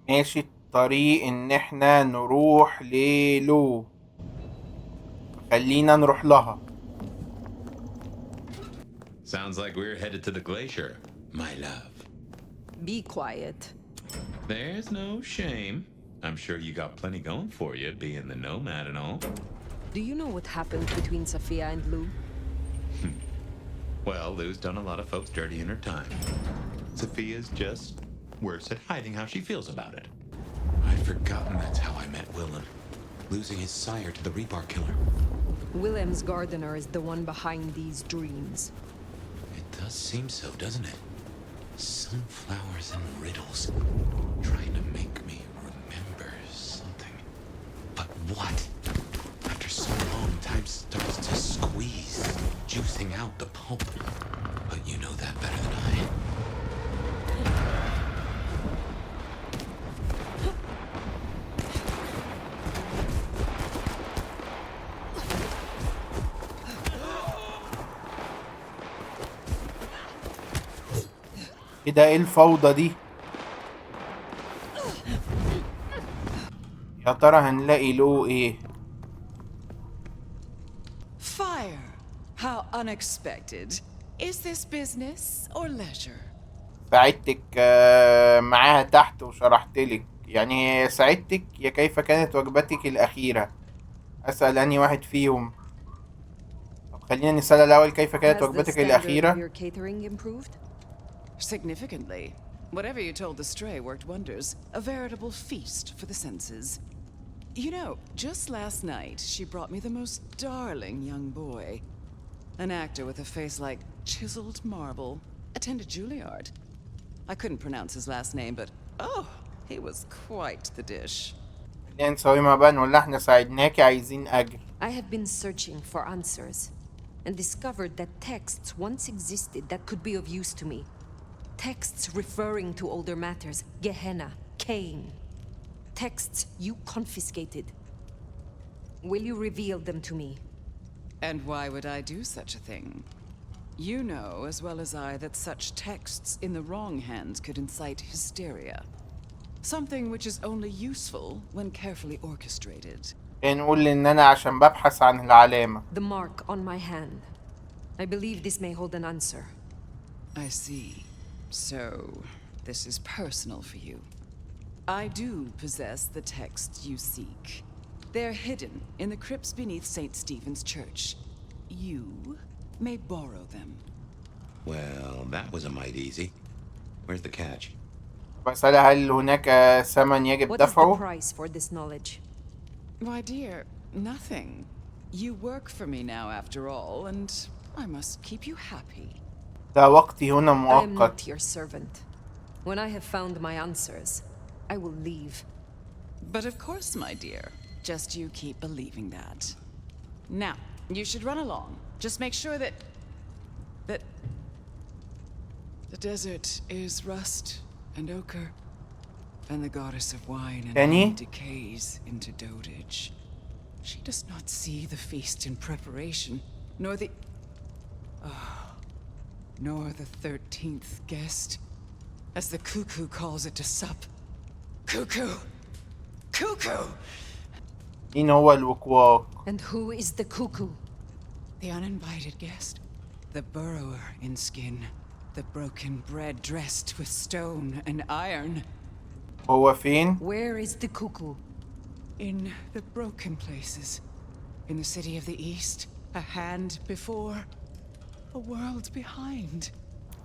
ماشي الطريق ان احنا نروح للو. خلينا نروح لها. Sounds like we're headed to the glacier, my love. Be quiet. There's no shame. I'm sure you got plenty going for you, being the nomad and all. Do you know what happened between Sophia and Lou? Well, Lou's done a lot of folks dirty in her time. Sophia's just worse at hiding how she feels about it. I'd forgotten that's how I met Willem. Losing his sire to the rebar killer. Willem's gardener is the one behind these dreams. It does seem so, doesn't it? Sunflowers and riddles. Trying to make me remember something. But what? After so long, time starts to squeeze, juicing out the pulp. But you know that better than I. كده ايه الفوضى دي؟ يا ترى هنلاقي له ايه؟ Fire. How unexpected. Is this business or leisure? ساعدتك معاها تحت وشرحتلك. يعني ساعدتك يا كيف كانت وجبتك الأخيرة؟ أسأل أني واحد فيهم. طب خلينا نسأل الأول كيف كانت وجبتك الأخيرة؟ Significantly. Whatever you told the stray worked wonders. A veritable feast for the senses. You know, just last night, she brought me the most darling young boy. An actor with a face like chiseled marble. Attended Juilliard. I couldn't pronounce his last name, but oh, he was quite the dish. خلينا نسوي ما بقى نقول لها احنا ساعدناكي عايزين أجر. I have been searching for answers and discovered that texts once existed that could be of use to me. Texts referring to older matters, Gehenna, Cain. Texts you confiscated. Will you reveal them to me? And why would I do such a thing? You know as well as I that such texts in the wrong hands could incite hysteria. Something which is only useful when carefully orchestrated. نقول إن أنا عشان ببحث عن العلامة. The mark on my hand. I believe this may hold an answer. I see. So, this is personal for you. I do possess the texts you seek. They're hidden in the crypts beneath St. Stephen's Church. You may borrow them. Well, that was a mite easy. Where's the catch? بسألها هل هناك ثمن يجب What is the دفعه؟ price for this knowledge? Why, dear, nothing. You work for me now, after all, and I must keep you happy. ده وقتي هنا I am مؤقت. not your servant. When I have found my answers, I will leave. But of course, my dear. Just you keep believing that. Now, you should run along. Just make sure that the desert is rust and ochre, and the goddess of wine and wine decays into dotage. She does not see the feast in preparation, nor the 13th guest, as the cuckoo calls it to sup. Cuckoo! Cuckoo! مين هو الوكواك؟ And who is the cuckoo? The uninvited guest. The burrower in skin. The broken bread dressed with stone and iron. هو فين؟ Where is the cuckoo? In the broken places. In the city of the east. A hand before. A world behind.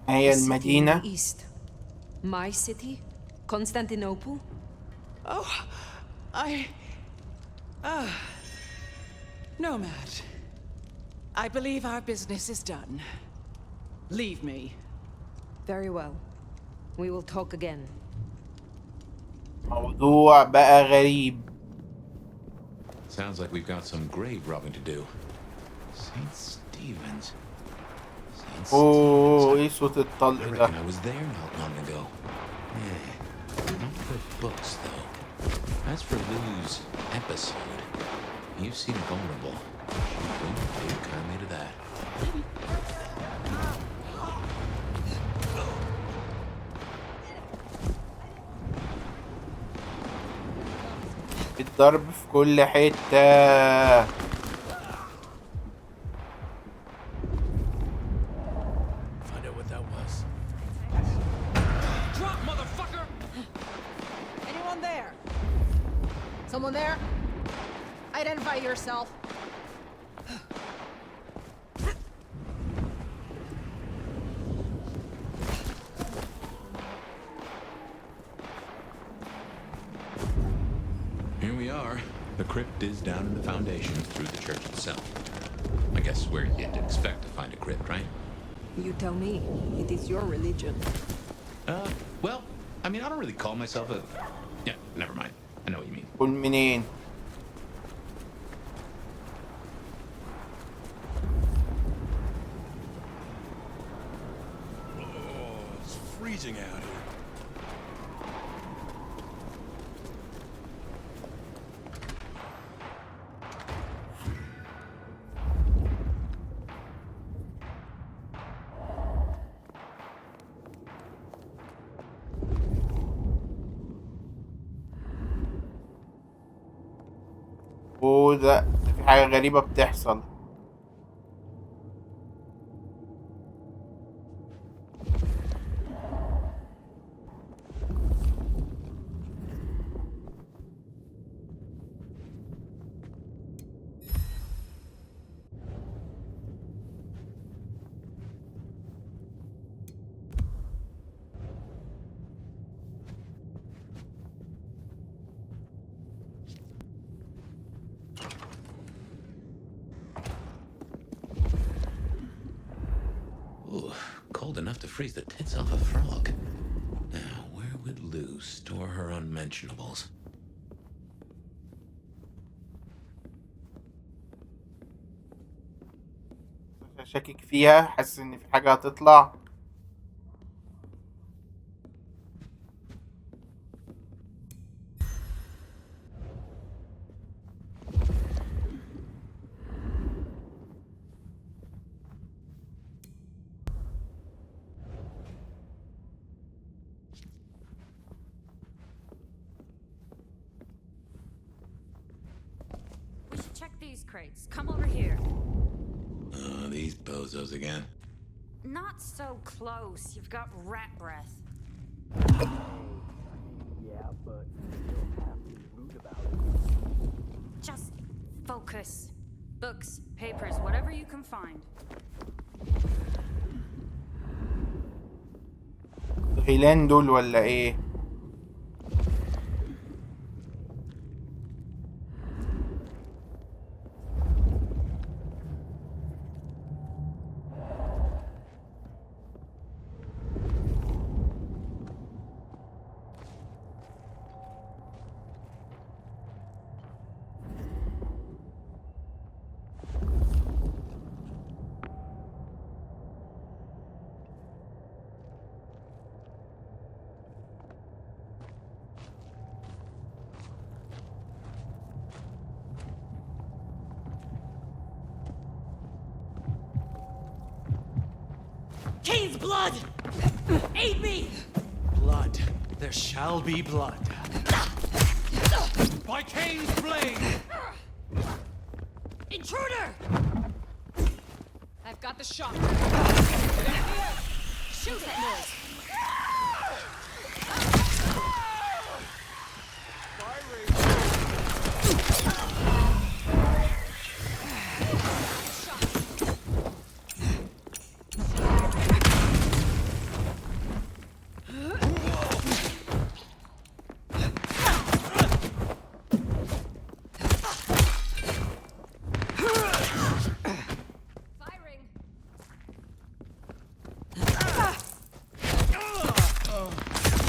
هي The city in المدينة. the east. My city? Constantinople? Oh, Nomad. I believe our business is done. Leave me. Very well. We will talk again. موضوع بقى غريب. Sounds like we've got some grave robbing to do. St. Stephen's. اوه ايه صوت الطلق ده؟ I was there not long ago. Yeah, not for books though. As for Lou's episode, you seem vulnerable. Don't take kindly to that. الضرب في كل حتة. Find out what that was. Drop, motherfucker! Anyone there? Someone there? Identify yourself. Here we are. The crypt is down in the foundation through the church itself. I guess where you'd expect to find a crypt, right? You tell me. It is your religion. Well, I mean, I don't really call myself a... Yeah, never mind. I know what you mean. قول منين؟ Oh, it's freezing out here. ده في حاجة غريبة بتحصل. Ooh, cold enough to freeze the tits off a frog. Now, where would Lou store her unmentionables? شاكك فيها، حاسس ان في حاجة هتطلع. We should check these crates. Come over here. Oh, these bozos again. Not so close. You've got rat breath. Yeah, but you don't have to be rude about it. Just focus. Books, papers, whatever you can find. الغيلان دول ولا ايه؟ Kane's blood! Aid me! Blood. There shall be blood. By Cain's blade! Intruder! I've got the shot. Shoot that noise!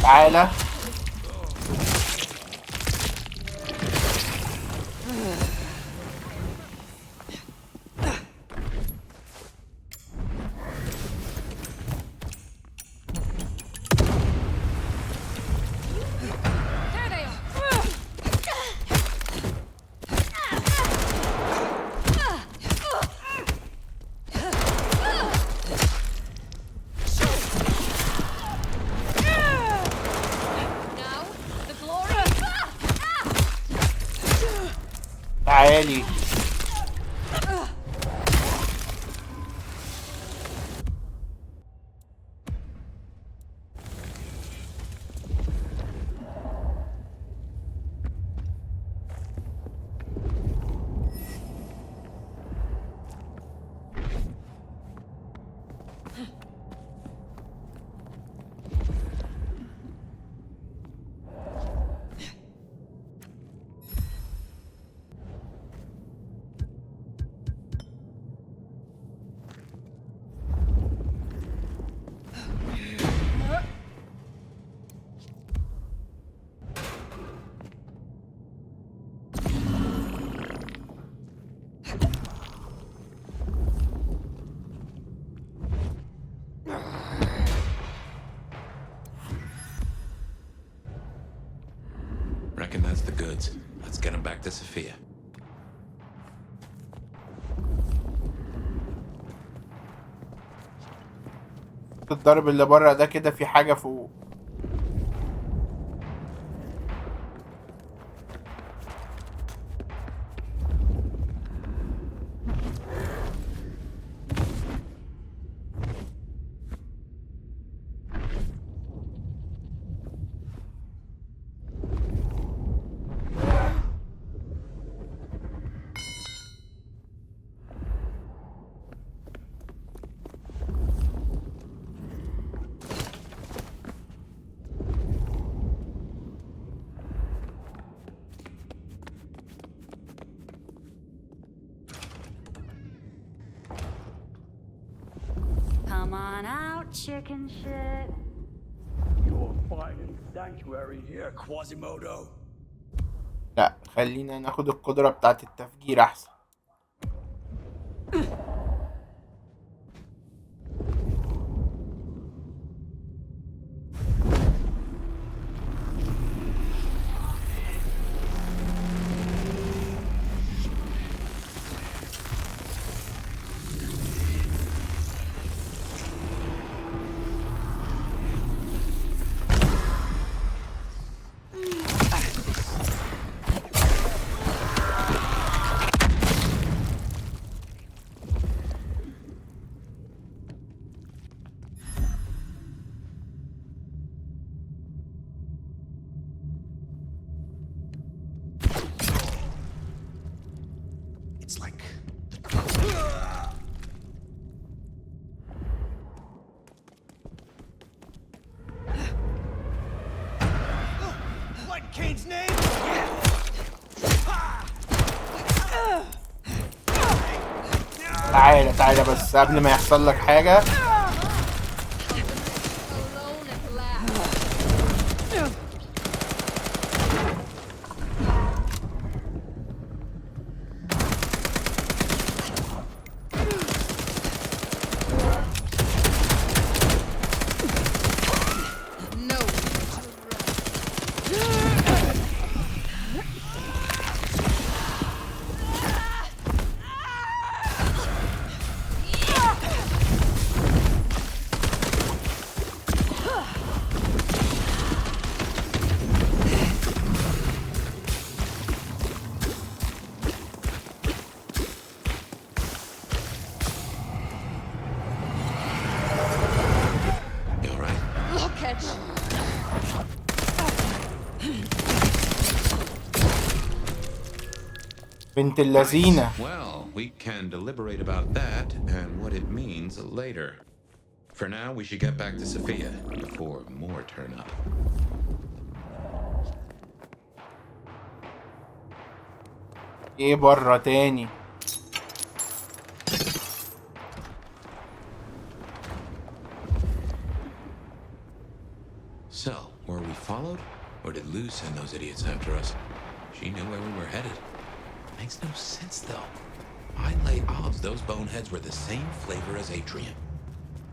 تعالى. There they are! تعالي. Reckon that's the goods. Let's get them back to Sophia. الضرب اللي بره ده كده في حاجة فوق. Come on out, chicken shit. You're finding sanctuary here, Quasimodo. لا، خلينا ناخد القدرة بتاعت التفجير احسن. It's like What in Kane's name? تعالى تعالى بس قبل ما يحصل لك حاجة. Alone at last. No. you all right? Look at you. بنت اللذينة. Well, we can deliberate about that and what it means later. For now, we should get back to Sophia before more turn up. ايه بره تاني؟ So, were we followed? Or did Lou send those idiots after us? She knew where we were headed. Makes no sense, though. I'd lay odds those boneheads were the same flavor as Adrian.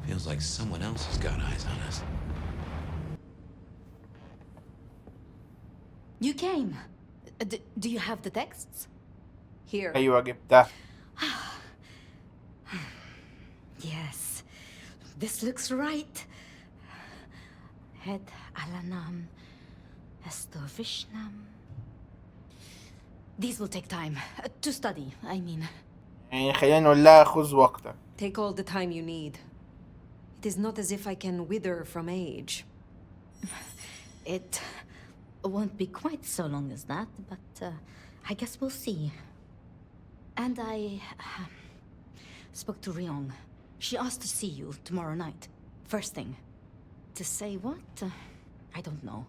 Feels like someone else has got eyes on us. You came. Do you have the texts? Here. ايوه جبتها. Yes. This looks right. Het alanam estovishnam. These will take time. To study, I mean. يعني خلينا نقول لها خذ وقتك. Take all the time you need. It is not as if I can wither from age. It won't be quite so long as that, but I guess we'll see. And I spoke to Ryong. She asked to see you tomorrow night. First thing. To say what? I don't know.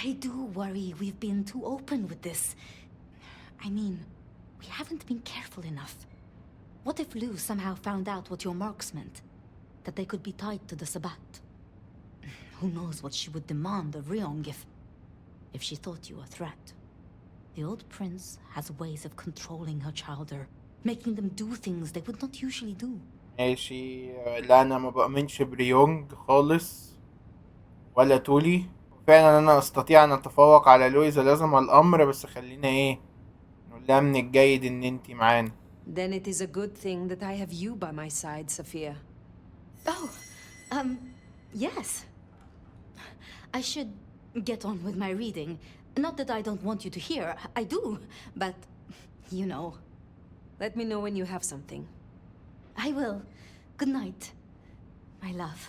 I do worry we've been too open with this. I mean, we haven't been careful enough. What if Lu somehow found out what your marks meant? That they could be tied to the Sabbat? Who knows what she would demand of Ryong if she thought you a threat. The old prince has ways of controlling her childer, making them do things they would not usually do. ماشي. لا انا ما بأمنش بريونج خالص ولا تولي. فعلا انا استطيع ان اتفوق على لو اذا لزم الامر، بس خلينا ايه نقول لها من الجيد ان انتي معانا. Then it is a good thing that I have you by my side, Sophia. Oh, yes. I should get on with my reading. Not that I don't want you to hear, I do, but you know. Let me know when you have something. I will. Good night, my love.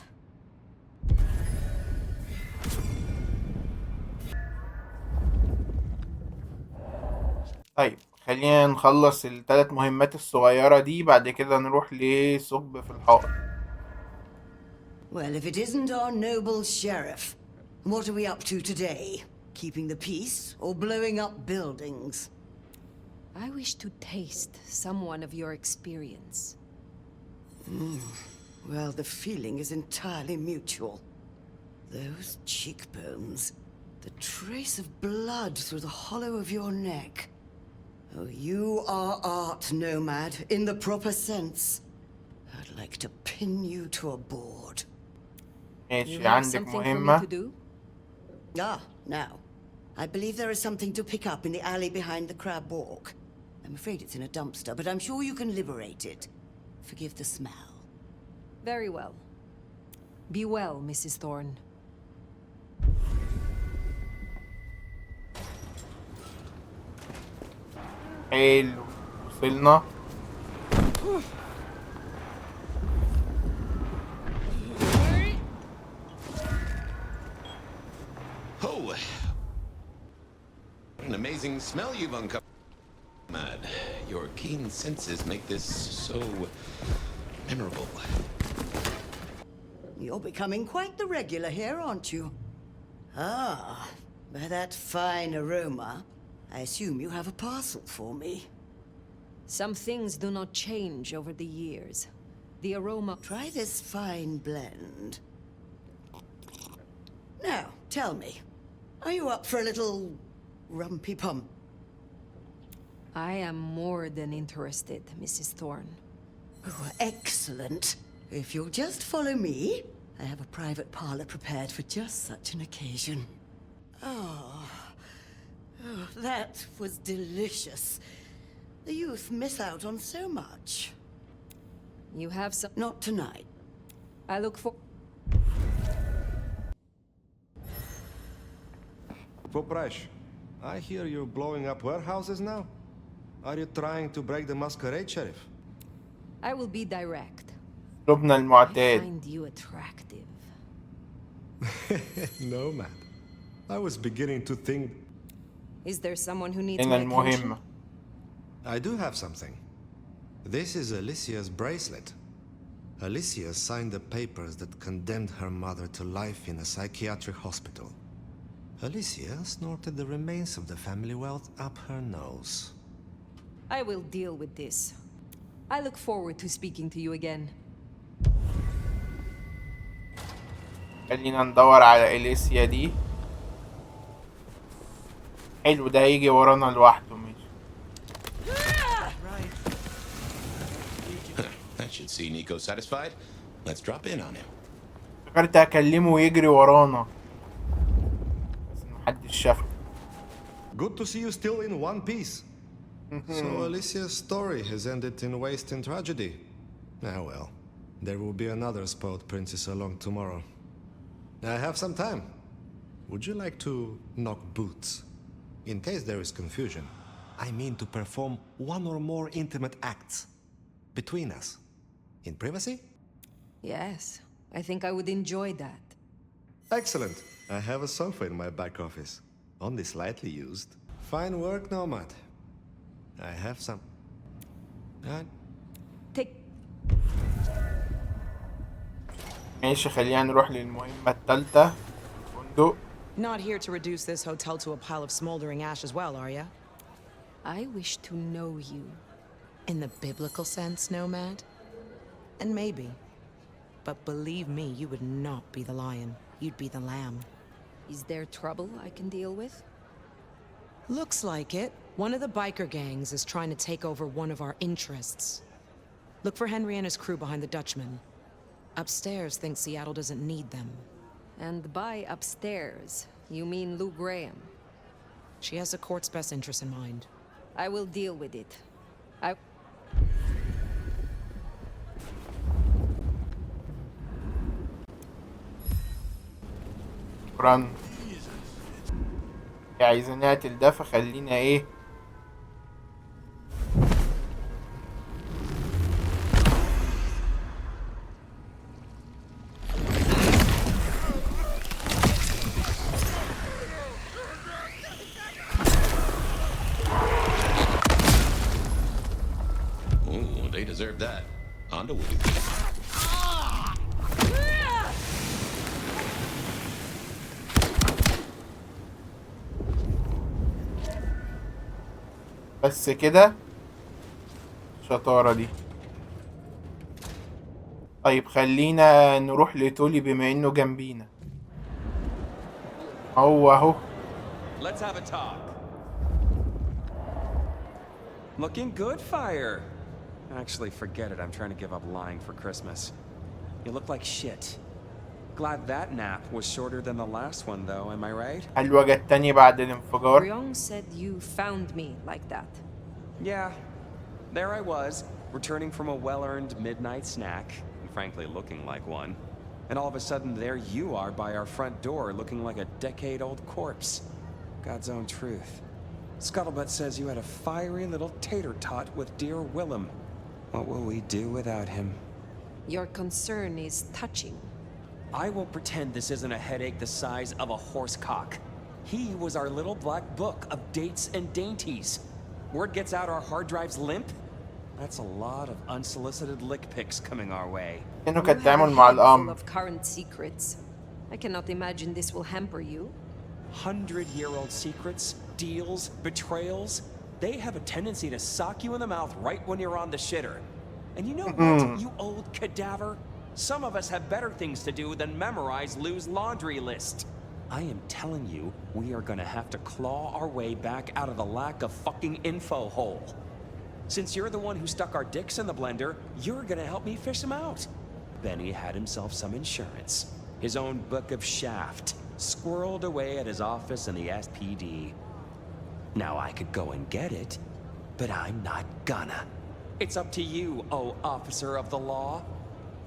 طيب خلينا نخلص الثلاث مهمات الصغيرة دي، بعد كده نروح لثقب في الحائط. Well, if it isn't our noble sheriff, what are we up to today? Keeping the peace or blowing up buildings? I wish to taste someone of your experience. Well, the feeling is entirely mutual. Those cheekbones, the trace of blood through the hollow of your neck. Oh, you are art, nomad, in the proper sense. I'd like to pin you to a board. You ماشي. have عندك something for me مهمة. to do? Ah, now. I believe there is something to pick up in the alley behind the crab walk. I'm afraid it's in a dumpster, but I'm sure you can liberate it. Forgive the smell. Very well. Be well, Mrs. Thorne. حلو. وصلنا. Oh, what an amazing smell you've uncovered. Mad, your keen senses make this so memorable. You're becoming quite the regular here, aren't you? Ah, by that fine aroma, I assume you have a parcel for me. Some things do not change over the years. The aroma... Try this fine blend. Now, tell me, are you up for a little rumpy pump? I am more than interested, Mrs. Thorne. Oh, excellent. If you'll just follow me, I have a private parlor prepared for just such an occasion. Oh, that was delicious. The youth miss out on so much. You have some... Not tonight. I look for... Poprash, I hear you're blowing up warehouses now? Are you trying to break the Masquerade, Sheriff? I will be direct. اسلوبنا I المعتاد. find you attractive. No, man. I was beginning to think... Is there someone who needs هنا my attention? المهمة. I do have something. This is Alicia's bracelet. Alicia signed the papers that condemned her mother to life in a psychiatric hospital. Alicia snorted the remains of the family wealth up her nose. I will deal with this. I look forward to speaking to you again. خلينا ندور على إليسيا دي. حلو، ده هيجي ورانا لوحده. ماشي. That should see Nico satisfied. Let's drop in on him. فكرت هكلمه ويجري ورانا، بس محدش شافه. Good to see you still in one piece. So Alicia's story has ended in waste and tragedy. Ah well, there will be another spoiled princess along tomorrow. I have some time. Would you like to knock boots In case there is confusion, I mean to perform one or more intimate acts between us. In privacy? Yes, I think I would enjoy that. Excellent. I have a sofa in my back office. Only slightly used. Fine work, Nomad. I have some... Take... ماشي، خلينا نروح للمهمة التالتة. فندق. Not here to reduce this hotel to a pile of smoldering ash as well, are ya? I wish to know you. In the biblical sense, Nomad? And maybe. But believe me, you would not be the lion. You'd be the lamb. Is there trouble I can deal with? Looks like it. One of the biker gangs is trying to take over one of our interests. Look for Henry and his crew behind the Dutchman. Upstairs thinks Seattle doesn't need them. And by upstairs, you mean Lou Graham? She has the court's best interests in mind. I will deal with it. شكرا. عايزين نقتل ده، فخلينا ايه. Oh, they deserve that. Honda will do. بس كده. الشطارة دي. طيب خلينا نروح لتولي بما انه جنبينا. اهو. Let's have a talk. Looking good, Fire. Actually, forget it. I'm trying to give up lying for Christmas. You look like shit. Glad that nap was shorter than the last one, though. Am I right? هل وجدتني بعد الانفجار؟ Ryong said you found me like that. Yeah. There I was, returning from a well-earned midnight snack, and frankly looking like one. And all of a sudden, there you are by our front door, looking like a decade-old corpse. God's own truth. Scuttlebutt says you had a fiery little tater-tot with dear Willem. What will we do without him? Your concern is touching. I won't pretend this isn't a headache the size of a horsecock. He was our little black book of dates and dainties. Word gets out our hard drives limp? That's a lot of unsolicited lick pics coming our way. إنه You كان have a تعامل مع head الأمر. full of current secrets. I cannot imagine this will hamper you. 100-year-old secrets, deals, betrayals, they have a tendency to sock you in the mouth right when you're on the shitter. And you know what, you old cadaver? Some of us have better things to do than memorize Lou's laundry list. I am telling you, we are gonna have to claw our way back out of the lack of fucking info hole. Since you're the one who stuck our dicks in the blender, you're gonna help me fish them out. Benny had himself some insurance. His own book of shaft, squirreled away at his office in the SPD. Now I could go and get it, but I'm not gonna. It's up to you, oh officer of the law.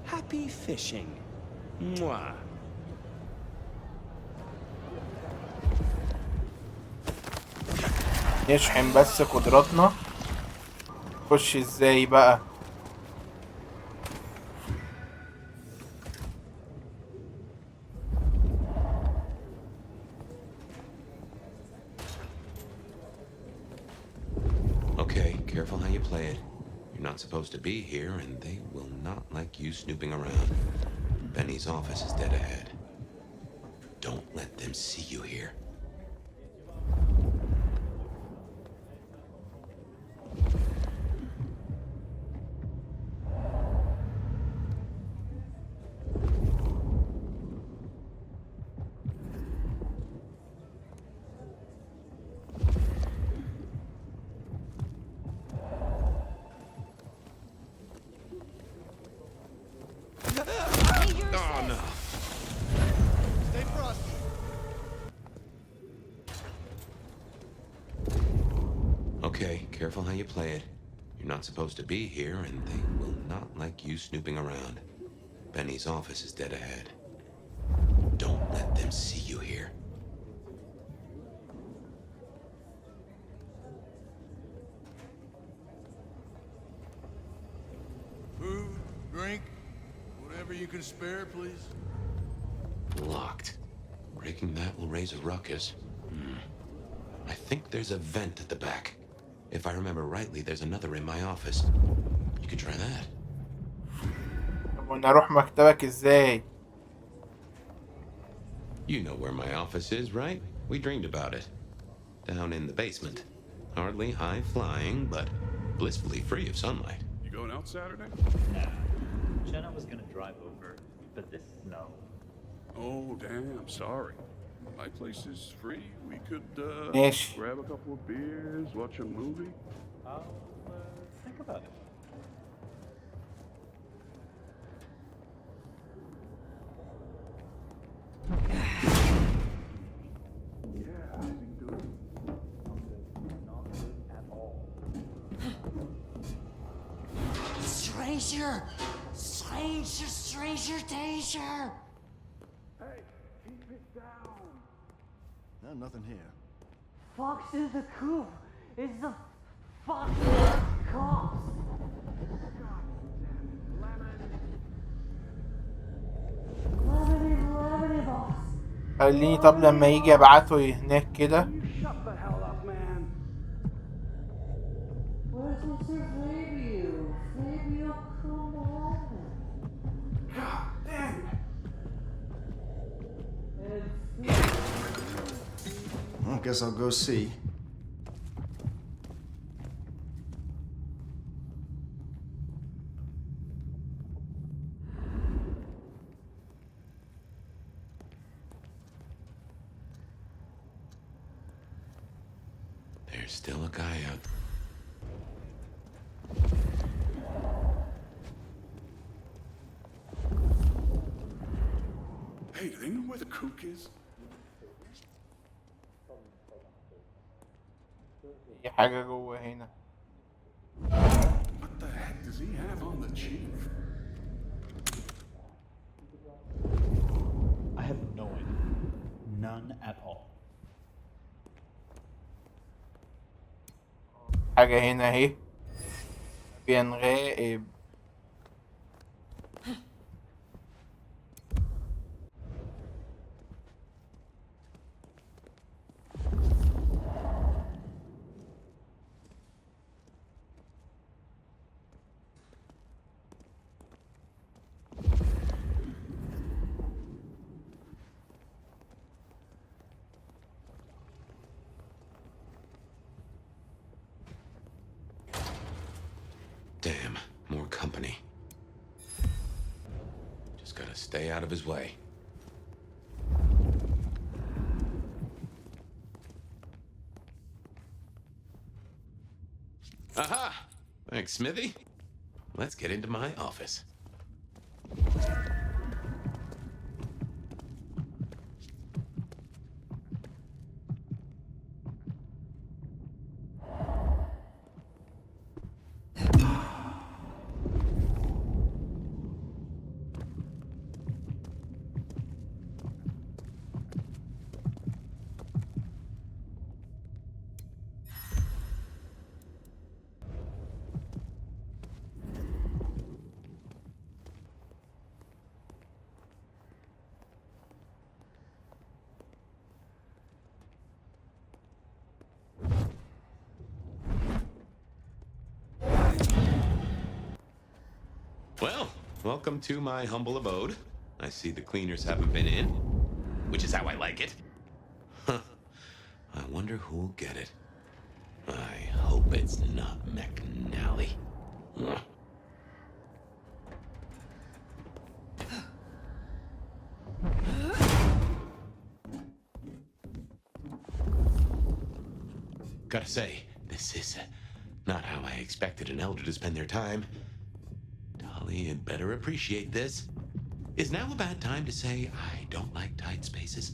Happy fishing. Mwah. نشحن بس قدراتنا. خش ازاي بقى؟ Okay, careful how you play it. You're not supposed to be here, and they will not like you snooping around. Benny's office is dead ahead. Don't let them see you here. Oh no. Stay frosty. Okay, careful how you play it. You're not supposed to be here, and they will not like you snooping around. Benny's office is dead ahead. Don't let them see you here. paper you can spare, please? Locked. Breaking that will raise a ruckus. I think there's a vent at the back. If I remember rightly, there's another in my office. You could try that. طب وانا اروح مكتبك ازاي؟ You know where my office is, right? We dreamed about it. Down in the basement. Hardly high flying, but blissfully free of sunlight. You going out Saturday? Nah. Jenna was gonna drive over, but this snow. Oh, damn, sorry. My place is free. We could, ماشي. grab a couple of beers, watch a movie. I'll think about it. Stranger! Stranger danger! Hey, keep it down. No, nothing here. Fox is the coup. It's the fucking cops. Lemony, boss. خليني طب لما يجي ابعته هناك كده. Shut the hell up, man. Where's Mr. Fabio? Fabio, come on. God damn it. I guess I'll go see. There's still a guy out. Hey, do they know where the kook is? في حاجة جوه هنا. What the heck does he have on the chief? I have no idea. None at all. حاجة هنا اهي. فابيان غائب. Damn, more company. Just gotta stay out of his way. Aha! Thanks, Smithy. Let's get into my office. Well, welcome to my humble abode. I see the cleaners haven't been in, which is how I like it. Huh. I wonder who'll get it. I hope it's not McNally. Ugh. Gotta say, this is not how I expected an elder to spend their time. Dolly had better appreciate this. Is now a bad time to say I don't like tight spaces?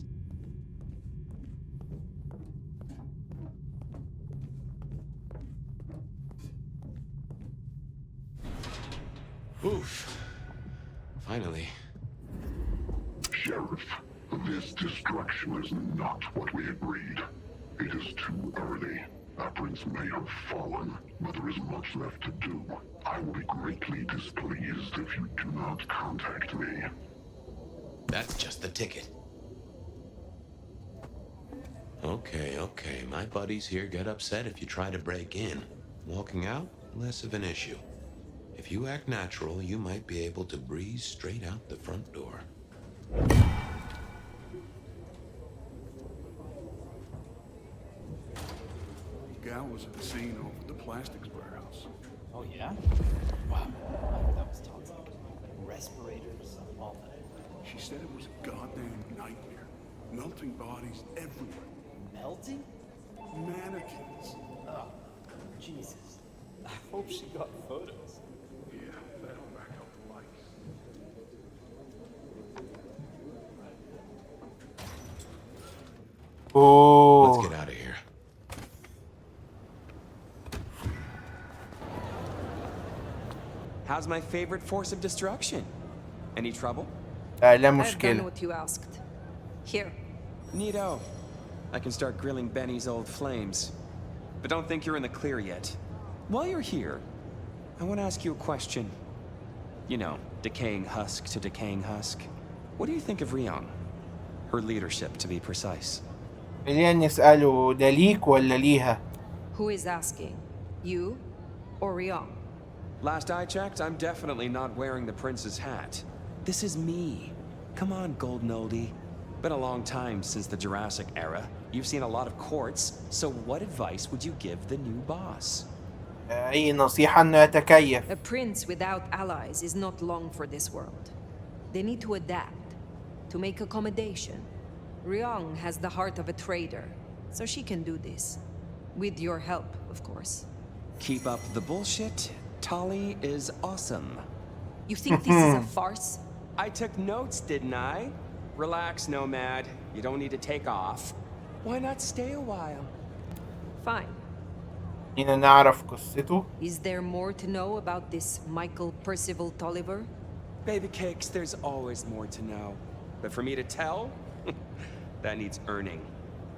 Oof. Finally. Sheriff, this destruction is not what we agreed. It is too early. Our prince may have fallen, but there is much left to do. I will be greatly displeased if you do not contact me. That's just the ticket. Okay. My buddies here get upset if you try to break in. Walking out, less of an issue. If you act natural, you might be able to breeze straight out the front door. Gal was at the scene over the plastics warehouse. Oh, yeah? Wow. That was toxic. Respirators, all that. She said it was a goddamn nightmare. Melting bodies everywhere. Melting? Mannequins. Oh, Jesus. I hope she got photos. Yeah, that'll back up the lights. Let's get out of here. How's my favorite force of destruction? Any trouble? لا I've done مشكلة. what you asked. Here. Neato. I can start grilling Benny's old flames. But don't think you're in the clear yet. While you're here, I want to ask you a question. You know, decaying husk to decaying husk. What do you think of Ryong? Her leadership, to be precise. خلينا نسأله ده ليك ولا ليها؟ Who is asking? You or Ryong? Last I checked, I'm definitely not wearing the prince's hat. This is me. Come on, golden oldie. Been a long time since the Jurassic era. You've seen a lot of courts, so what advice would you give the new boss? أي نصيحة إنه يتكيف. A prince without allies is not long for this world. They need to adapt, to make accommodation. Ryong has the heart of a trader, so she can do this. With your help, of course. Keep up the bullshit. Tali is awesome. You think this is a farce? I took notes, didn't I? Relax, Nomad. You don't need to take off. Why not stay a while? Fine. خلينا نعرف قصته. Is there more to know about this Michael Percival Tolliver? Baby cakes, there's always more to know. But for me to tell? That needs earning.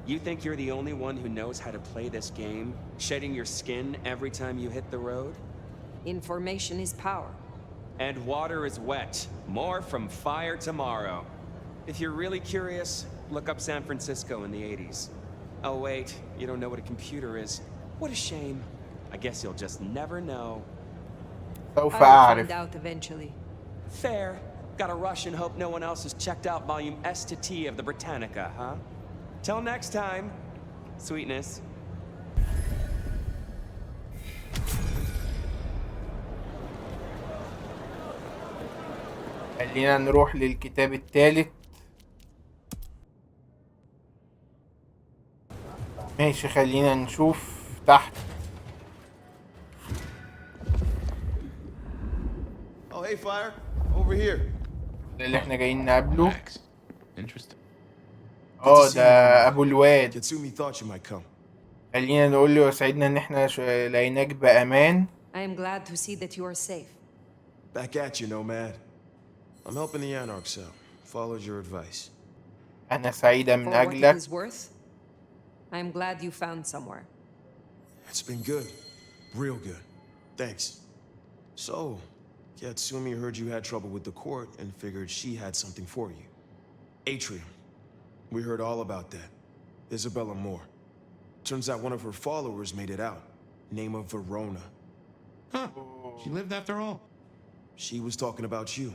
You think you're the only one who knows how to play this game? Shedding your skin every time you hit the road? Information is power. And water is wet. More from fire tomorrow. If you're really curious, look up San Francisco in the 80s. Oh wait, you don't know what a computer is. What a shame. I guess you'll just never know. سوف I'll أعرف. find out eventually. Fair. Gotta rush and hope no one else has checked out volume S to T of the Britannica, huh? Till next time, sweetness. خلينا نروح للكتاب الثالث. ماشي خلينا نشوف تحت. Oh, hey, Fire. Over here. ده اللي احنا جايين نقابله. Interesting. ده ابو الواد. Katsumi thought you might come. خلينا نقول له يسعدنا ان احنا لقيناك بامان. I am glad to see that you are safe. Back at you, Nomad. I'm helping the Anarchs out. Followed your advice. انا سعيدة من For what it اجلك. is worth, I am glad you found somewhere. It's been good. Real good. Thanks. So, Katsumi heard you had trouble with the court and figured she had something for you. Atrium. We heard all about that. Isabella Moore. Turns out one of her followers made it out. Name of Verona. Huh. She lived after all. She was talking about you.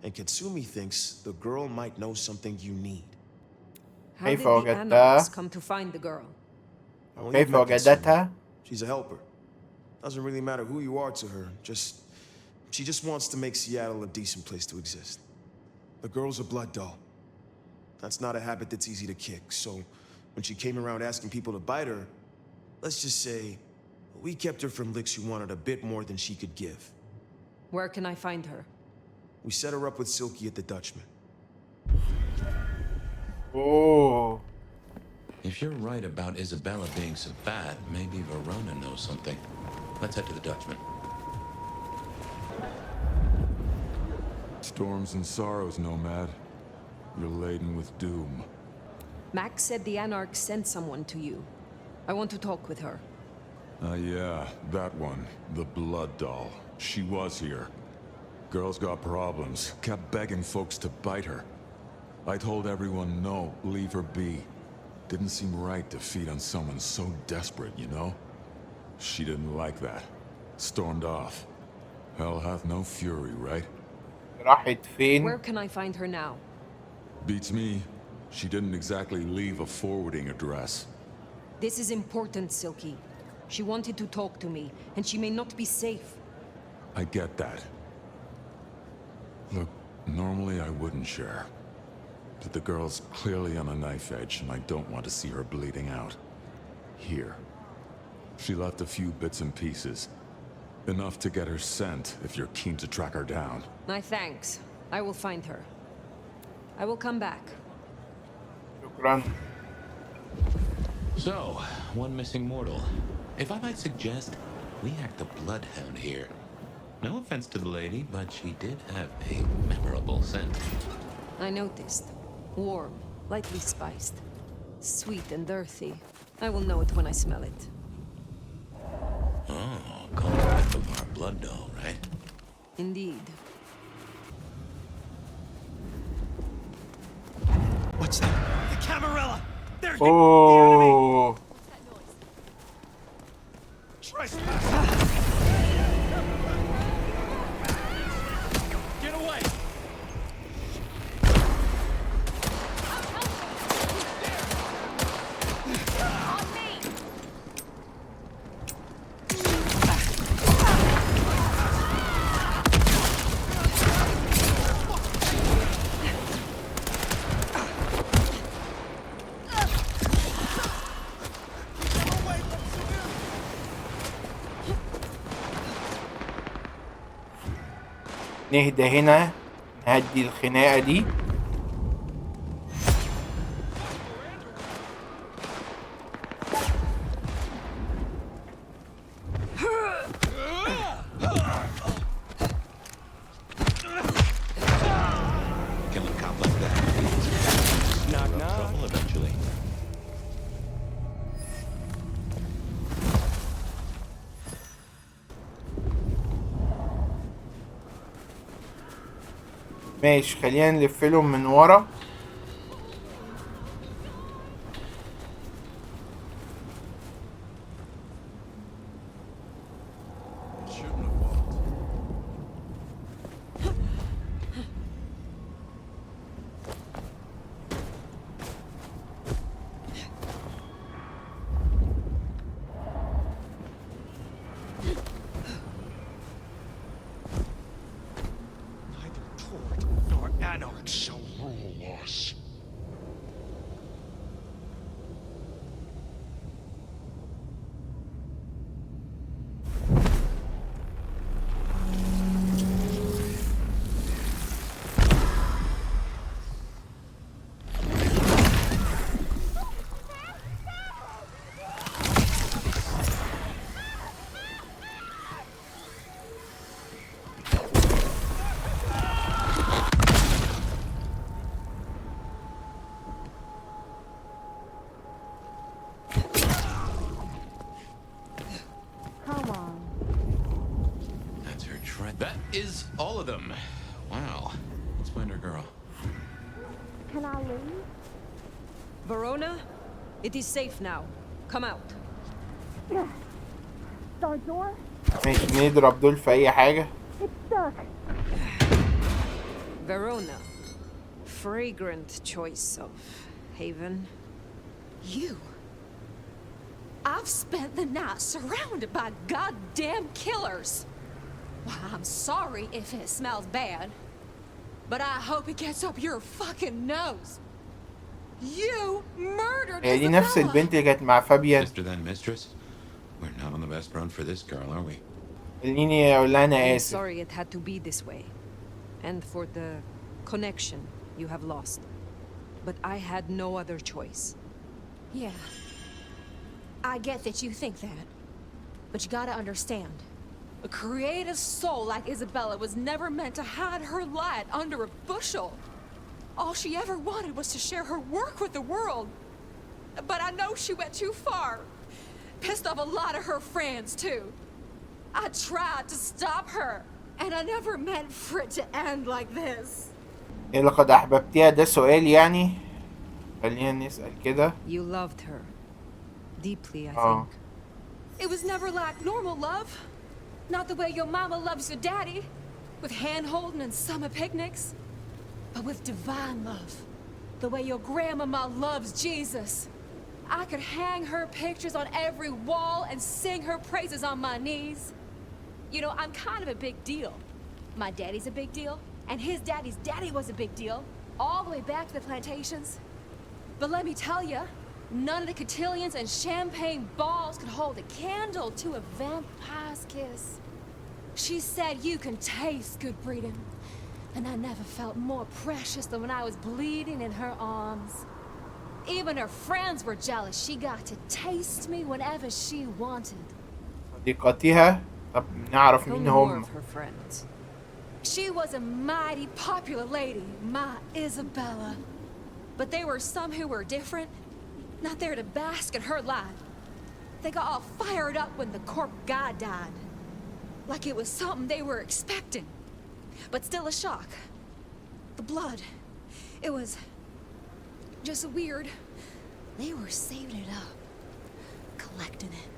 And Katsumi thinks the girl might know something you need. How did the Anarchs come to find the girl? كيف وجدتها؟ She's a helper. Doesn't really matter who you are to her. She just wants to make Seattle a decent place to exist. The girl's a blood doll. That's not a habit that's easy to kick, so when she came around asking people to bite her, let's just say, we kept her from licks who wanted a bit more than she could give. Where can I find her? We set her up with Silky at the Dutchman. Oh. If you're right about Isabella being so bad, maybe Verona knows something. Let's head to the Dutchman. Storms and sorrows, Nomad. You're laden with doom. Max said the Anarchs sent someone to you. I want to talk with her. Yeah, that one. The blood doll. She was here. Girl's got problems. Kept begging folks to bite her. I told everyone no, leave her be. Didn't seem right to feed on someone so desperate, you know? She didn't like that. Stormed off. Hell hath no fury, right? راحت فين؟ Where can I find her now? Beats me. She didn't exactly leave a forwarding address. This is important, Silky. She wanted to talk to me, and she may not be safe. I get that. Look, normally I wouldn't share. But the girl's clearly on a knife edge, and I don't want to see her bleeding out. Here. She left a few bits and pieces. Enough to get her sent, if you're keen to track her down. My thanks. I will find her. I will come back. شكرا. So, one missing mortal. If I might suggest, we act the bloodhound here. No offense to the lady, but she did have a memorable scent. I noticed. Warm, lightly spiced. Sweet and earthy. I will know it when I smell it. Oh, contact of our blood doll, right? Indeed. What's that? The Camarilla! There you Oh. Get away! نهدى هنا، نهدي الخناقة دي. Kill a cop like that. Knock, We'll have trouble eventually. ماشي، خلينا نلف لهم من ورا. Anarch shall rule us. That is all of them. Wow. Let's find our girl. Can I leave? Verona, it is safe now. Come out. Start door? ماشي، نضرب دول في أي حاجة. It's stuck. Verona. Fragrant choice of haven. You. I've spent the night surrounded by goddamn killers. Well, I'm sorry if it smells bad, but I hope it gets up your fucking nose. You murdered هي دي نفس البنت اللي كانت مع فابيان. Sister then mistress? We're not on the best run for this girl, are we? خليني أقول لها أنا I'm آسف. sorry it had to be this way. And for the connection you have lost. But I had no other choice. Yeah. I get that you think that. But you gotta understand. A creative soul like Isabella was never meant to hide her light under a bushel. All she ever wanted was to share her work with the world. But I know she went too far. pissed off a lot of her friends, too. I tried to stop her, and I never meant for it to end like this. إيه لقد أحببتها؟ ده سؤال يعني. خلينا نسأل كده. You loved her. Deeply, I Oh. think. It was never like normal love. Not the way your mama loves your daddy, with hand-holding and summer picnics. But with divine love. The way your grandmama loves Jesus. I could hang her pictures on every wall and sing her praises on my knees. You know, I'm kind of a big deal. My daddy's a big deal, and his daddy's daddy was a big deal, all the way back to the plantations. But let me tell you, none of the cotillions and champagne balls could hold a candle to a vampire's kiss. She said you can taste good breeding, and I never felt more precious than when I was bleeding in her arms. Even her friends were jealous. She got to taste me whenever she wanted. صديقاتها. طب نعرف Tell مين me more هم. of her friends. She was a mighty popular lady, my Isabella. But there were some who were different, not there to bask in her light. They got all fired up when the corp guy died. Like it was something they were expecting. But still a shock. The blood. It was just weird. They were saving it up. Collecting it.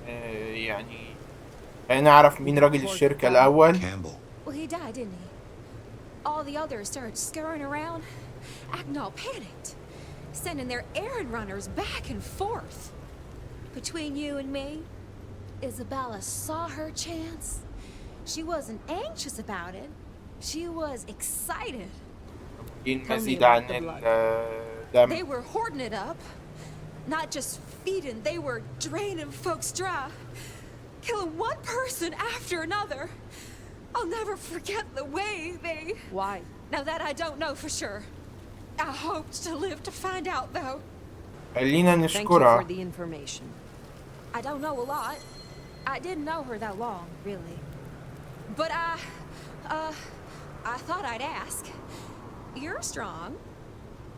يعني خلينا نعرف مين راجل الشركة الأول. Well, he died, didn't he? All the others started scurrying around, acting all panicked, sending their errand runners back and forth. Between you and me, Isabella saw her chance. She wasn't anxious about it. She was excited. مزيد عن الدم. They were hoarding it up. Not just feeding, they were draining folks dry. Killing one person after another. I'll never forget the way they... Why? Now that I don't know for sure. I hoped to live to find out, though. خلينا Thank you نشكرها. for the information. I don't know a lot. I didn't know her that long, really. But I thought I'd ask. You're strong.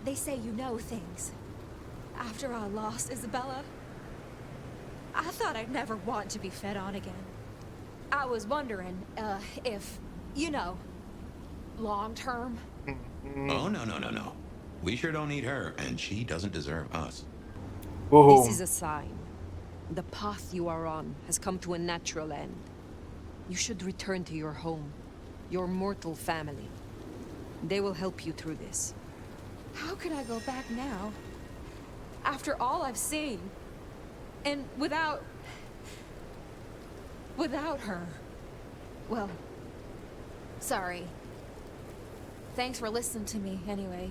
They say you know things. After I lost Isabella, I thought I'd never want to be fed on again. I was wondering, if, you know, long term. Oh, no. We sure don't need her, and she doesn't deserve us. This is a sign. The path you are on has come to a natural end. You should return to your home, your mortal family. They will help you through this. How can I go back now? After all I've seen. And without her. Well, sorry. Thanks for listening to me, anyway.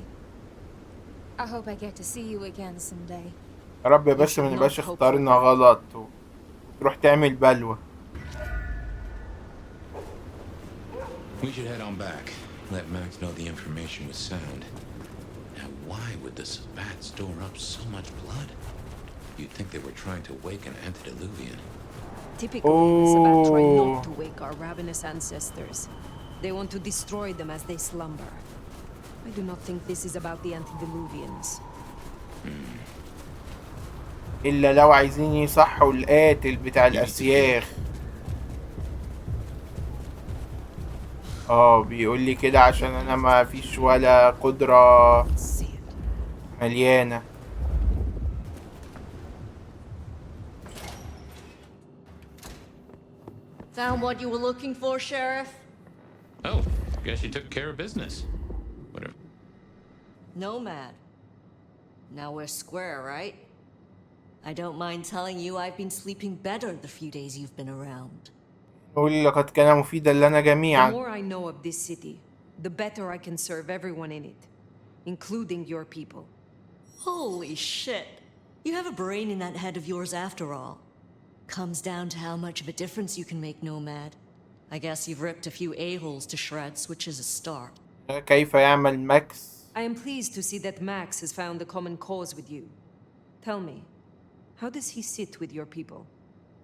I hope I get to see you again someday. يا رب بس ما نبقاش اختارنا غلط وتروح تعمل بلوى. We should head on back. Let Max know the information was sound. Now, why would the Sabbat store up so much blood? You'd think they were trying to wake an antediluvian. Typically, the Sabbat try not to wake our ravenous ancestors. They want to destroy them as they slumber. I do not think this is about the antediluvians. إلا لو عايزين يصحوا القاتل بتاع الأسياخ. بيقول لي كده عشان انا ما فيش ولا قدرة مليانة. Found what you were looking for, Sheriff? Oh, guess you took care of business. Whatever. Nomad. Now we're square, right? I don't mind telling you I've been sleeping better the few days you've been around. قول لقد كان مفيدا لنا The جميعا. more I know of this city, the better I can serve everyone in it, including your people. Holy shit. You have a brain in that head of yours after all. Comes down to how much of a difference you can make, Nomad. I guess you've ripped a few a-holes to shreds, which is a start. كيف يعمل ماكس؟ I am pleased to see that Max has found a common cause with you. Tell me, how does he sit with your people?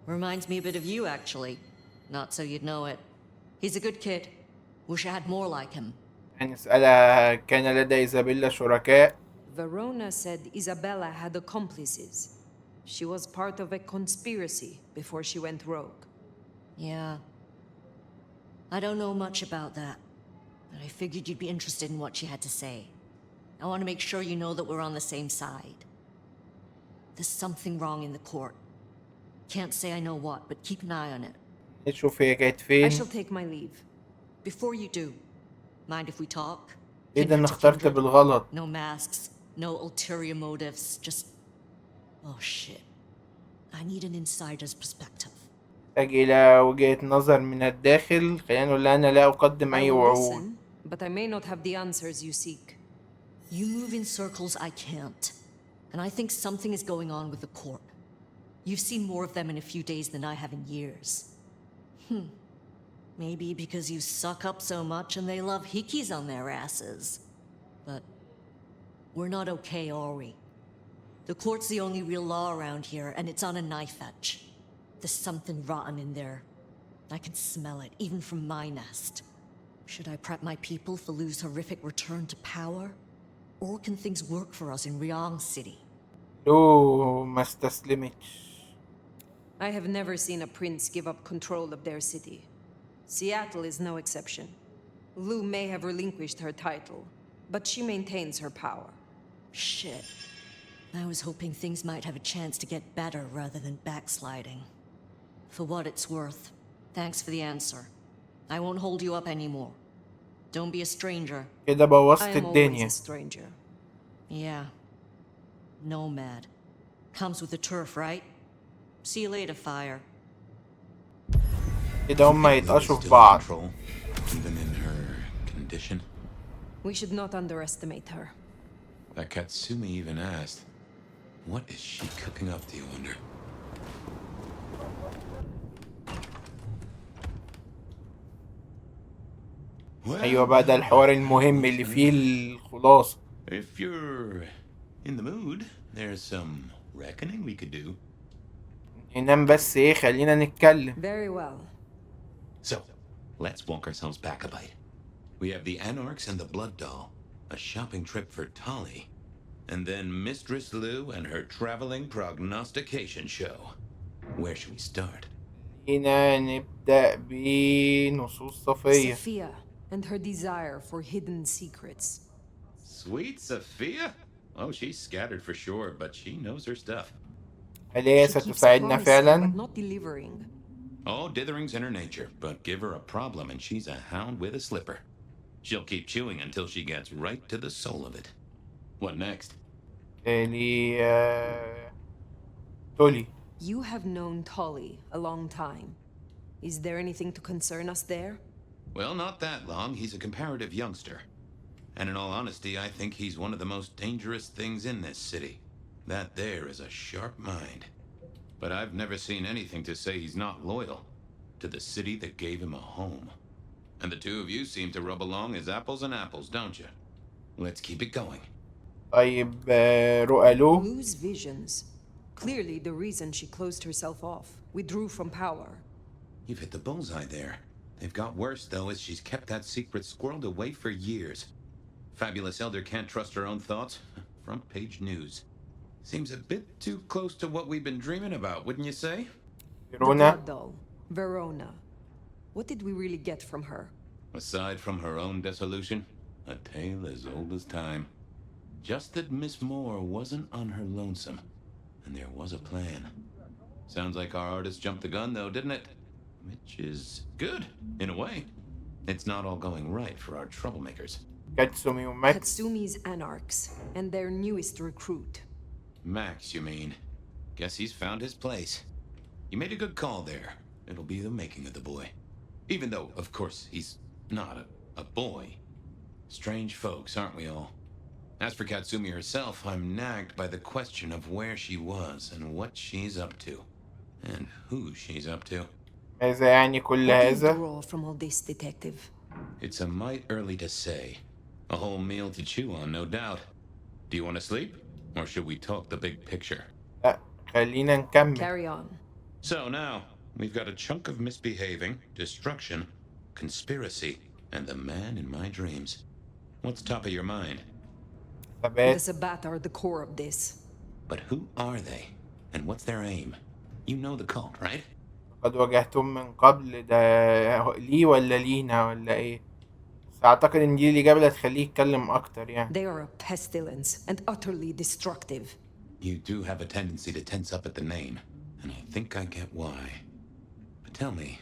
Reminds me a bit of you, actually. Not so you'd know it. He's a good kid. Wish I had more like him. نسألها كان لدى إيزابيلا شركاء؟ Verona said Isabella had accomplices. She was part of a conspiracy before she went rogue. Yeah. I don't know much about that, but I figured you'd be interested in what she had to say. I want to make sure you know that we're on the same side. There's something wrong in the court. Can't say I know what, but keep an eye on it. نشوف هي كانت I فين. shall take my leave. Before you do, mind if we talk? ايه ده، انا Kindred to اخترت kindred. بالغلط. No masks, no ulterior motives, just... Oh shit. I need an insider's perspective. أحتاج إلى وجهة نظر من الداخل. خلينا نقول لها أنا لا أقدم I أي will وعود. listen, but I may not have the answers you seek. You move in circles I can't. And I think something is going on with the court. You've seen more of them in a few days than I have in years. Maybe because you suck up so much and they love hikis on their asses. But we're not okay, are we? The court's the only real law around here, and it's on a knife edge. There's something rotten in there. I can smell it, even from my nest. Should I prep my people for Lu's horrific return to power? Or can things work for us in Ryong City? لو ما استسلمتش. I have never seen a prince give up control of their city. Seattle is no exception. Lu may have relinquished her title, but she maintains her power. Shit. I was hoping things might have a chance to get better rather than backsliding. For what it's worth, thanks for the answer. I won't hold you up anymore. Don't be a stranger. كده بوظت I am always الدنيا. a stranger. Yeah. Nomad. Comes with the turf, right? See you later, Fire. كده هما يتقشوا في Still in بعض. control, even in her condition. We should not underestimate her. That Katsumi even asked, what is she cooking up, do you wonder? أيوة بقى، ده الحوار المهم اللي فيه الخلاصة. If you're in the mood, there's some reckoning we could do. ننام بس ايه، خلينا نتكلم. Very well. So, let's walk ourselves back a bite. We have the Anarchs and the Blood Doll, a shopping trip for Tolly, and then Mistress Lu and her traveling prognostication show. Where should we start? خلينا نبدأ بنصوص صفية. Sophia and her desire for hidden secrets. Sweet Sophia? Oh, she's scattered for sure, but she knows her stuff. هل هي She keeps ستساعدنا promising, فعلا؟ but not delivering. Oh, dithering's in her nature, but give her a problem and she's a hound with a slipper. She'll keep chewing until she gets right to the soul of it. What next? تالي تولي. You have known Tolly a long time. Is there anything to concern us there? Well, not that long. He's a comparative youngster. And in all honesty, I think he's one of the most dangerous things in this city. That there is a sharp mind. But I've never seen anything to say he's not loyal to the city that gave him a home. And the two of you seem to rub along as apples and apples, don't you? Let's keep it going. طيب رؤى له. Lu's visions. Clearly the reason she closed herself off, withdrew from power. You've hit the bullseye there. They've got worse, though, as she's kept that secret squirreled away for years. Fabulous Elder can't trust her own thoughts. Front page news. Seems a bit too close to what we've been dreaming about, wouldn't you say? Verona. The Blood Doll, Verona. What did we really get from her? Aside from her own dissolution, a tale as old as time. Just that Miss Moore wasn't on her lonesome, and there was a plan. Sounds like our artist jumped the gun, though, didn't it? Which is good, in a way. It's not all going right for our troublemakers. Katsumi وماكس. Katsumi's Anarchs, and their newest recruit. Max, you mean? Guess he's found his place. You made a good call there. It'll be the making of the boy. Even though, of course, he's not a boy. Strange folks, aren't we all? As for Katsumi herself, I'm nagged by the question of where she was and what she's up to. And who she's up to. ماذا يعني كل What do you هذا؟ draw from all this, detective? It's a mite early to say. A whole meal to chew on, no doubt. Do you want to sleep? Or should we talk the big picture? لا، خلينا نكمل. Carry on. So now, we've got a chunk of misbehaving, destruction, conspiracy, and the man in my dreams. What's top of your mind? The Sabbat are the core of this. But who are they? And what's their aim? You know the cult, right? قد واجهتم من قبل، ده ليه ولا لينا ولا ايه؟ بس اعتقد ان دي الاجابة اللي هتخليه يتكلم اكتر يعني. They are a pestilence and utterly destructive. You do have a tendency to tense up at the name, and I think I get why. But tell me,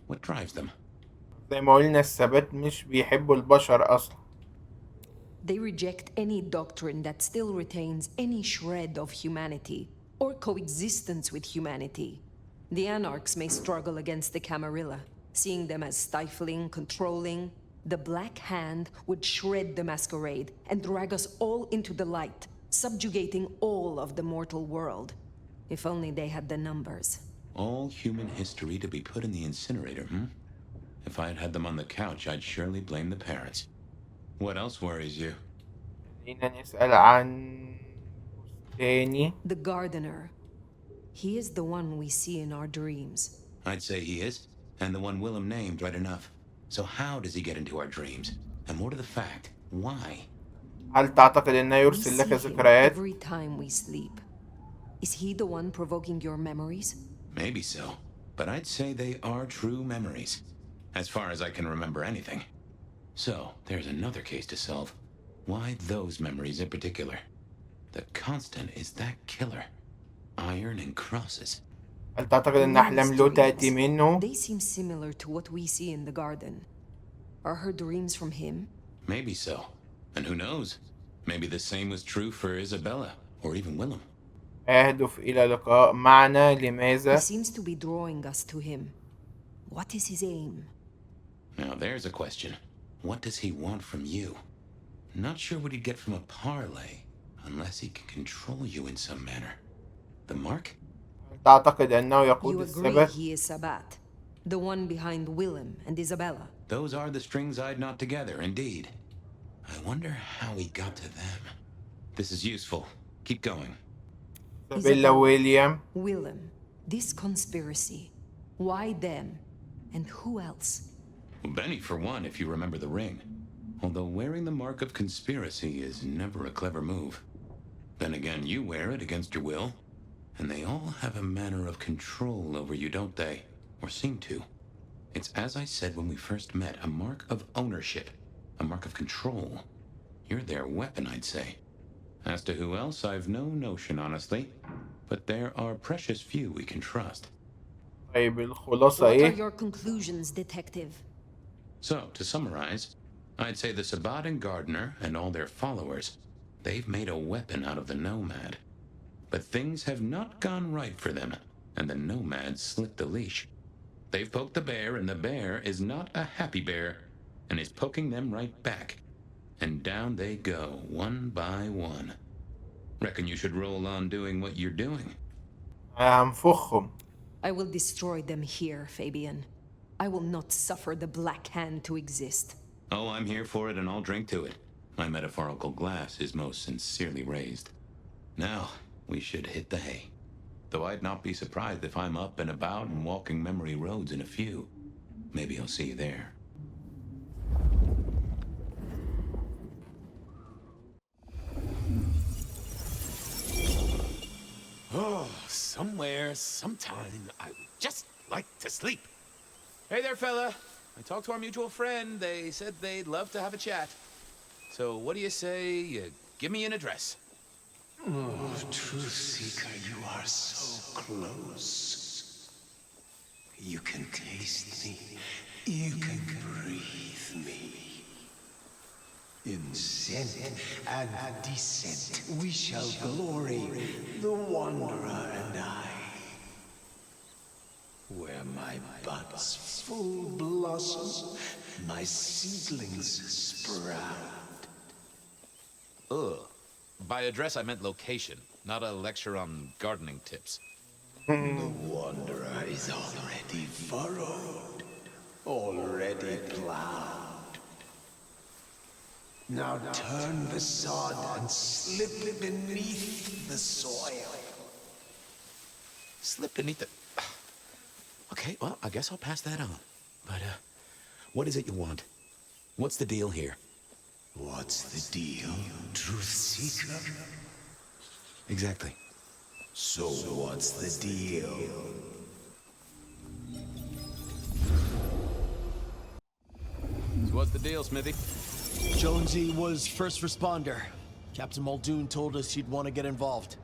what drives them? زي ما قلنا الثبات مش بيحبوا البشر اصلا. They reject any doctrine that still retains any shred of humanity or coexistence with humanity. The Anarchs may struggle against the Camarilla, seeing them as stifling, controlling. The Black Hand would shred the Masquerade and drag us all into the light, subjugating all of the mortal world. If only they had the numbers. All human history to be put in the incinerator, hmm? If I had had them on the couch, I'd surely blame the parents. What else worries you? خلينا نسأل عن تاني. The Gardener. He is the one we see in our dreams. I'd say he is, and the one Willem named right enough. So how does he get into our dreams? And more to the fact, why? هل تعتقد انه We يرسل see لك him ذكريات؟ every time we sleep. Is he the one provoking your memories? Maybe so, but I'd say they are true memories, as far as I can remember anything. So, there's another case to solve. Why those memories in particular? The constant is that killer. Iron and crosses. هل تعتقد ان احلام له تأتي منه؟ They seem similar to what we see in the garden. Are her dreams from him? Maybe so. And who knows? Maybe the same was true for Isabella, or even Willem. أهدف إلى لقاء معنا. He لماذا؟ seems to be drawing us to him. What is his aim? Now there's a question. What does he want from you? Not sure what he'd get from a parlay, unless he can control you in some manner. The mark? تعتقد أنه يقود You agree الثبات؟ he is Sabat, the one behind Willem and Isabella. Those are the strings I'd knot together, indeed. I wonder how he got to them. This is useful. Keep going. إيزابيلا ويليام. Willem, this conspiracy. Why them? And who else? Well, Benny, for one, if you remember the ring. Although wearing the mark of conspiracy is never a clever move. Then again, you wear it against your will. And they all have a manner of control over you, don't they? Or seem to. It's as I said when we first met, a mark of ownership. A mark of control. You're their weapon, I'd say. As to who else, I've no notion, honestly. But there are precious few we can trust. طيب الخلاصة What are إيه؟ your conclusions, detective? So, to summarize, I'd say the Sabat and Gardener and all their followers, they've made a weapon out of the Nomad. But things have not gone right for them, and the Nomad slipped the leash. They've poked the bear, and the bear is not a happy bear, and is poking them right back. And down they go, one by one. Reckon you should roll on doing what you're doing. هنفخهم. I will destroy them here, Fabian. I will not suffer the Black Hand to exist. Oh, I'm here for it, and I'll drink to it. My metaphorical glass is most sincerely raised. Now, we should hit the hay. Though I'd not be surprised if I'm up and about and walking memory roads in a few. Maybe I'll see you there. Oh, somewhere, sometime, I would just like to sleep. Hey there, fella. I talked to our mutual friend. They said they'd love to have a chat. So what do you say you give me an address? Oh, Truth Seeker, you are so close. You can taste me. You can breathe me. In scent and descent we shall glory, the Wanderer and I. Where my buds full blossom, my seedlings sprout. Ugh. By address, I meant location, not a lecture on gardening tips. The Wanderer is already furrowed, already plowed. Now turn the sod and slip beneath the soil. Slip beneath the... Okay, well, I guess I'll pass that on. But, what is it you want? What's the deal here? What's the deal, Truth Seeker? Exactly. So what's the deal? So what's the deal, Smithy? Jonesy was first responder. Captain Muldoon told us he'd want to get involved.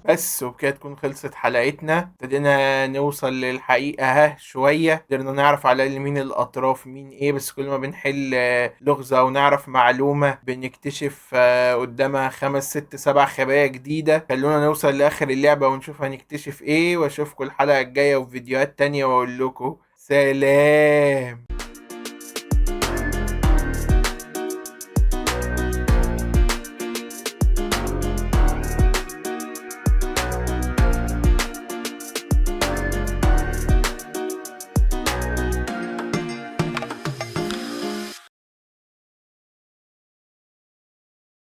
بس وبكده تكون خلصت حلقتنا. ابتدينا نوصل للحقيقة شوية، قدرنا نعرف على الأقل مين الأطراف مين إيه، بس كل ما بنحل لغز أو نعرف معلومة بنكتشف قدامها 5 6 7 خبايا جديدة. خلونا نوصل لآخر اللعبة ونشوف هنكتشف إيه، وأشوفكم الحلقة الجاية وفي فيديوهات تانية وأقول لكم سلام.